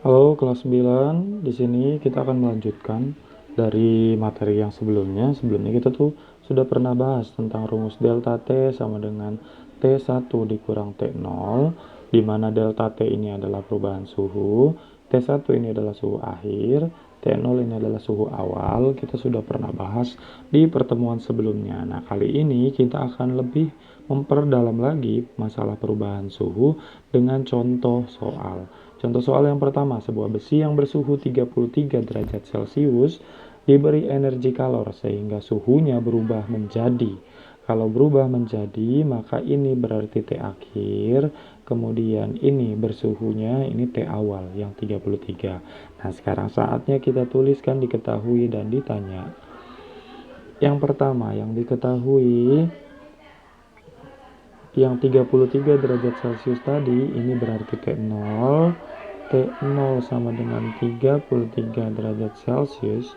Halo kelas 9, di sini kita akan melanjutkan dari materi yang sebelumnya. Sebelumnya kita tuh sudah pernah bahas tentang rumus delta T sama dengan T1 dikurang T0, di mana delta T ini adalah perubahan suhu, T1 ini adalah suhu akhir, T0 ini adalah suhu awal. Kita sudah pernah bahas di pertemuan sebelumnya. Nah, kali ini kita akan lebih memperdalam lagi masalah perubahan suhu dengan contoh soal. Contoh soal yang pertama, sebuah besi yang bersuhu 33 derajat Celcius diberi energi kalor sehingga suhunya berubah menjadi. Kalau berubah menjadi, maka ini berarti T akhir, kemudian ini bersuhunya, ini T awal yang 33. Nah, sekarang saatnya kita tuliskan diketahui dan ditanya. Yang pertama, yang diketahui yang 33 derajat Celcius tadi, ini berarti T0. T0 sama dengan 33 derajat Celcius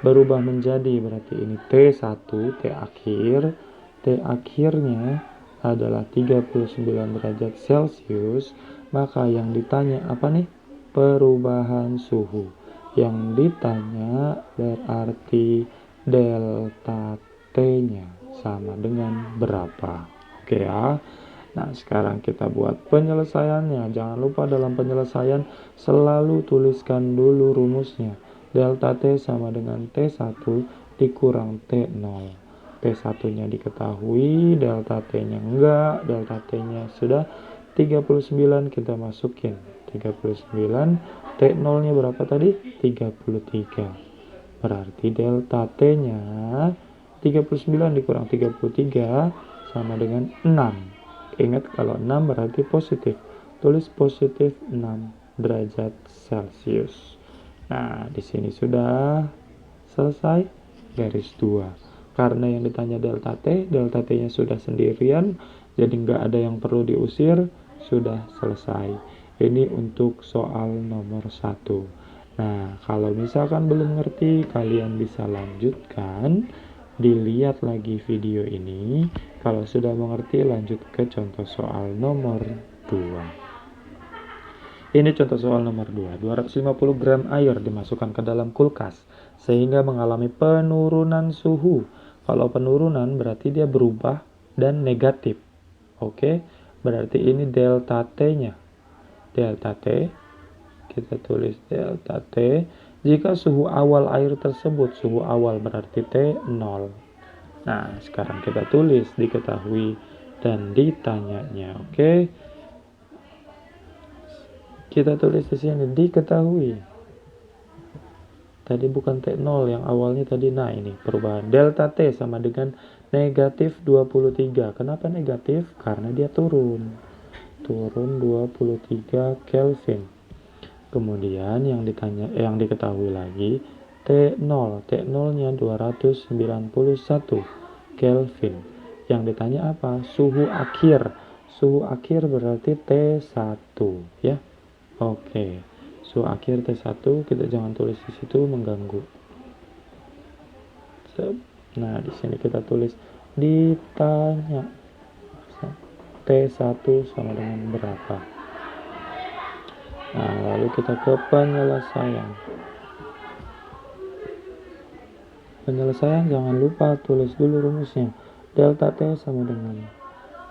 berubah menjadi, berarti ini T1, T akhir. T akhirnya adalah 39 derajat Celcius. Maka yang ditanya apa nih? Perubahan suhu. Yang ditanya berarti delta T-nya sama dengan berapa. Oke ya. Nah, sekarang kita buat penyelesaiannya. Jangan lupa dalam penyelesaian selalu tuliskan dulu rumusnya. Delta T sama dengan T1 dikurang T0. T1-nya diketahui, delta T-nya enggak, delta T-nya sudah 39 kita masukin. 39, T0-nya berapa tadi? 33. Berarti delta T-nya 39 dikurang 33 sama dengan 6. Ingat kalau 6 berarti positif. Tulis positif 6 derajat Celcius. Nah, di sini sudah selesai garis 2. Karena yang ditanya delta T-nya sudah sendirian, jadi nggak ada yang perlu diusir, sudah selesai. Ini untuk soal nomor 1. Nah, kalau misalkan belum ngerti, kalian bisa lanjutkan, dilihat lagi video ini. Kalau sudah mengerti, lanjut ke contoh soal nomor 2. Ini contoh soal nomor 2. 250 gram air dimasukkan ke dalam kulkas sehingga mengalami penurunan suhu. Kalau penurunan berarti dia berubah dan negatif. Oke, berarti ini delta T-nya. Delta T, kita tulis delta T. Jika suhu awal air tersebut, suhu awal berarti T0. Nah, sekarang kita tulis diketahui dan ditanyanya. Oke. Kita tulis di sini diketahui. Tadi bukan T0 yang awalnya tadi. Nah, ini perubahan delta T sama dengan negatif 23. Kenapa negatif? Karena dia turun. Turun 23 Kelvin. Kemudian yang diketahui lagi T0. T0-nya 291 Kelvin. Yang ditanya apa? Suhu akhir. Suhu akhir berarti T1 ya. Oke. Suhu akhir T1 kita jangan tulis di situ, mengganggu. Nah, di sini kita tulis ditanya T1 sama dengan berapa. Nah, lalu kita ke penyelesaian. Penyelesaian jangan lupa tulis dulu rumusnya. Delta T sama dengan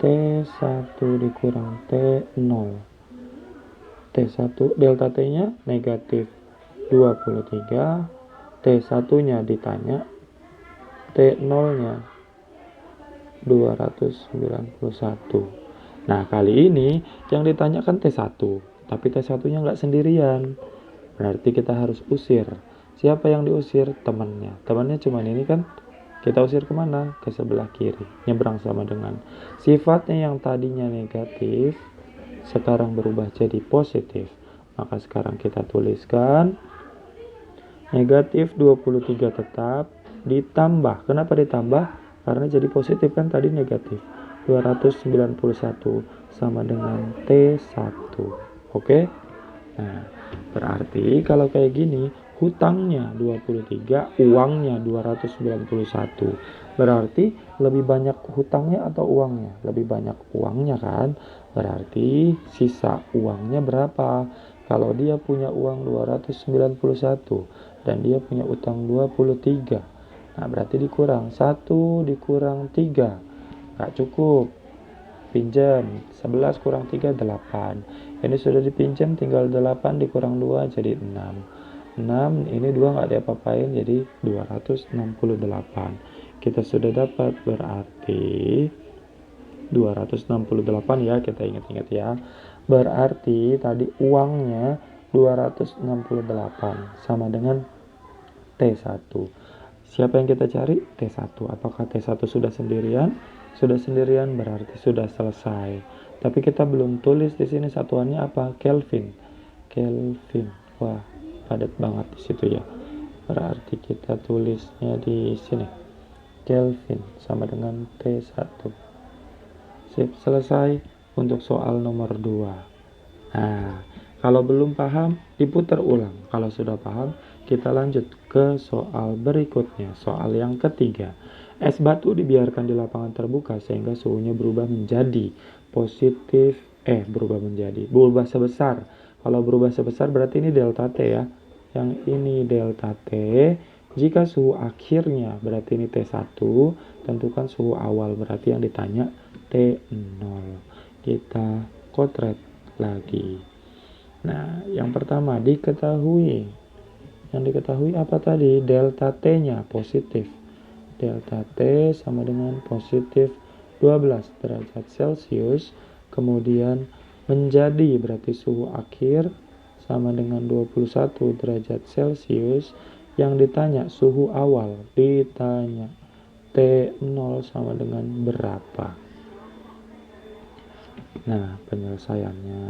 T1 dikurang T0. T1 delta T-nya negatif 23. T1-nya ditanya, T0-nya 291. Nah, kali ini yang ditanyakan T1, tapi T1-nya nggak sendirian. Berarti kita harus usir. Siapa yang diusir? Temannya. Temannya cuma ini kan. Kita usir kemana? Ke sebelah kiri. Nyebrang sama dengan sifatnya yang tadinya negatif, sekarang berubah jadi positif. Maka sekarang kita tuliskan negatif 23 tetap ditambah. Kenapa ditambah? Karena jadi positif kan tadi negatif. 291 sama dengan T1. Oke? Nah, berarti kalau kayak gini, hutangnya 23, uangnya 291. Berarti lebih banyak hutangnya atau uangnya? Lebih banyak uangnya kan? Berarti sisa uangnya berapa? Kalau dia punya uang 291 dan dia punya utang 23, nah berarti dikurang 1 dikurang 3, nggak cukup. Pinjam 11 kurang 3 8. Ini sudah dipinjam, tinggal 8 dikurang 2 jadi 6. 6 ini 2 nggak diapa-apain jadi 268. Kita sudah dapat, berarti 268 ya, kita ingat-ingat ya. Berarti tadi uangnya 268 sama dengan T1. Siapa yang kita cari? T1. Apakah T1 sudah sendirian? Sudah sendirian berarti sudah selesai. Tapi kita belum tulis di sini satuannya apa? Kelvin. Kelvin. Wah, padat banget di situ ya. Berarti kita tulisnya di sini. Kelvin sama dengan T1. Sip, selesai untuk soal nomor 2. Nah, kalau belum paham, diputar ulang. Kalau sudah paham, kita lanjut ke soal berikutnya. Soal yang ketiga. Es batu dibiarkan di lapangan terbuka sehingga suhunya berubah sebesar. Kalau berubah sebesar berarti ini delta T ya. Yang ini delta T. Jika suhu akhirnya berarti ini T1, tentukan suhu awal, berarti yang ditanya T0. Kita kotret lagi. Nah, yang pertama diketahui. Yang diketahui apa tadi? Delta T-nya positif. Delta T sama dengan positif 12 derajat Celcius. Kemudian menjadi berarti suhu akhir sama dengan 21 derajat Celcius. Yang ditanya suhu awal, ditanya T0 sama dengan berapa. Nah, penyelesaiannya,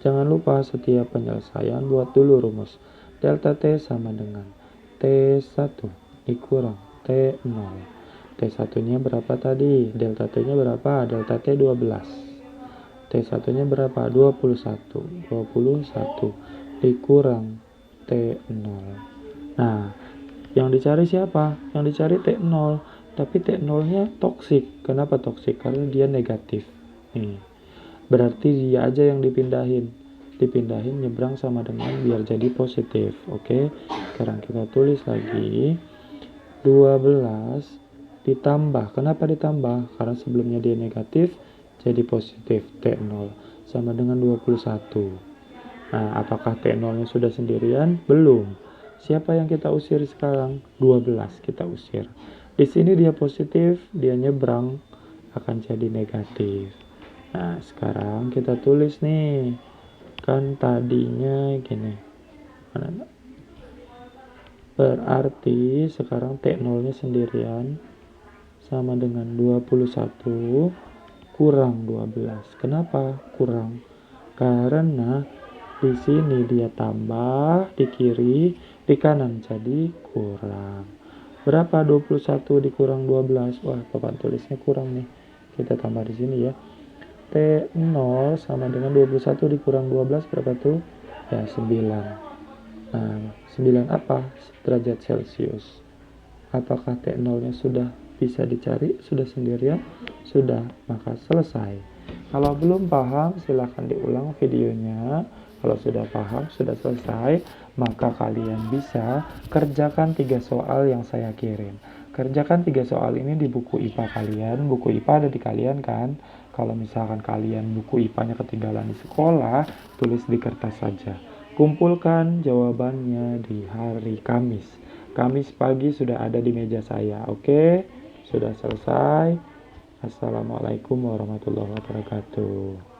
jangan lupa setiap penyelesaian buat dulu rumus. Delta T sama dengan T1 dikurang T0. T1 nya berapa tadi? Delta T nya berapa? Delta T 12. T1 nya berapa? 21. 21 dikurang T0. Nah, yang dicari siapa? Yang dicari T0. Tapi T0 nya toksik. Kenapa toksik? Karena dia negatif. Nih, berarti dia aja yang dipindahin nyebrang sama dengan biar jadi positif. Oke, sekarang kita tulis lagi 12 ditambah. Kenapa ditambah? Karena sebelumnya dia negatif jadi positif. T0 sama dengan 21. Nah, apakah T0 nya sudah sendirian? Belum. Siapa yang kita usir sekarang? 12 kita usir. Di sini dia positif, dia nyebrang akan jadi negatif. Nah, sekarang kita tulis nih. Kan tadinya gini. Berarti sekarang T0 nya sendirian sama dengan 21 kurang 12. Kenapa kurang? Karena di sini dia tambah, di kiri, di kanan jadi kurang. Berapa 21 dikurang 12? Wah, papan tulisnya kurang nih. Kita tambah di sini ya. T0 sama dengan 21 dikurang 12 berapa tuh? Ya, 9. Nah, 9 apa? Derajat Celcius. Apakah T0 nya sudah bisa dicari? Sudah sendirian? Sudah, maka selesai. Kalau belum paham, silahkan diulang videonya. Kalau sudah paham, sudah selesai, maka kalian bisa kerjakan 3 soal yang saya kirim. Kerjakan 3 soal ini di buku IPA kalian. Buku IPA ada di kalian kan? Kalau misalkan kalian buku IPA-nya ketinggalan di sekolah, tulis di kertas saja. Kumpulkan jawabannya di hari Kamis. Kamis pagi sudah ada di meja saya. Oke? Sudah selesai. Assalamualaikum warahmatullahi wabarakatuh.